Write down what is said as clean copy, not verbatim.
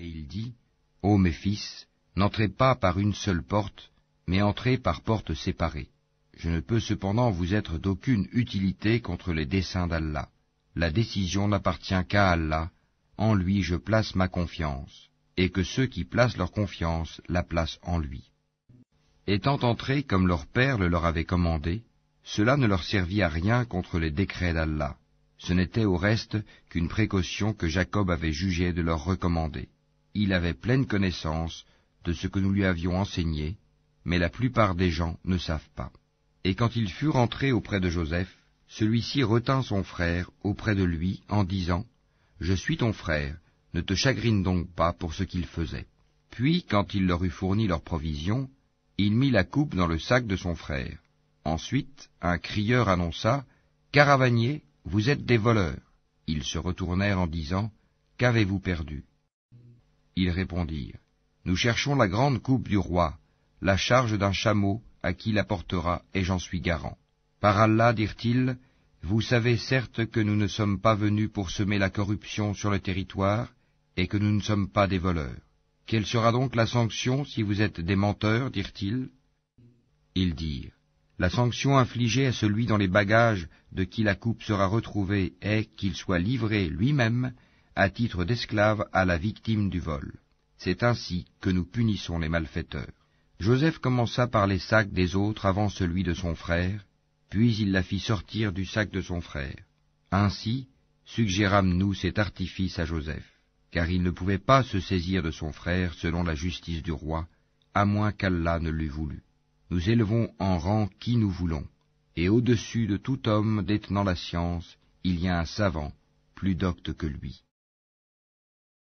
Et il dit, Ô mes fils, n'entrez pas par une seule porte, mais entrez par portes séparées. Je ne peux cependant vous être d'aucune utilité contre les desseins d'Allah. La décision n'appartient qu'à Allah, en lui je place ma confiance, et que ceux qui placent leur confiance la placent en lui. Étant entrés comme leur père le leur avait commandé, cela ne leur servit à rien contre les décrets d'Allah. Ce n'était au reste qu'une précaution que Jacob avait jugé de leur recommander. Il avait pleine connaissance de ce que nous lui avions enseigné, mais la plupart des gens ne savent pas. Et quand ils furent entrés auprès de Joseph, celui-ci retint son frère auprès de lui en disant, « Je suis ton frère, ne te chagrine donc pas pour ce qu'il faisait. » Puis, quand il leur eut fourni leurs provisions, il mit la coupe dans le sac de son frère. Ensuite, un crieur annonça, « Caravaniers, vous êtes des voleurs. » Ils se retournèrent en disant, « Qu'avez-vous perdu ?» Ils répondirent, « Nous cherchons la grande coupe du roi, la charge d'un chameau à qui la portera, et j'en suis garant. Par Allah, dirent-ils, vous savez certes que nous ne sommes pas venus pour semer la corruption sur le territoire, et que nous ne sommes pas des voleurs. Quelle sera donc la sanction si vous êtes des menteurs, dirent-ils? Ils dirent, la sanction infligée à celui dans les bagages de qui la coupe sera retrouvée est qu'il soit livré lui-même à titre d'esclave à la victime du vol. C'est ainsi que nous punissons les malfaiteurs. Joseph commença par les sacs des autres avant celui de son frère, puis il la fit sortir du sac de son frère. Ainsi suggérâmes-nous cet artifice à Joseph, car il ne pouvait pas se saisir de son frère selon la justice du roi, à moins qu'Allah ne l'eût voulu. Nous élevons en rang qui nous voulons, et au-dessus de tout homme détenant la science, il y a un savant, plus docte que lui.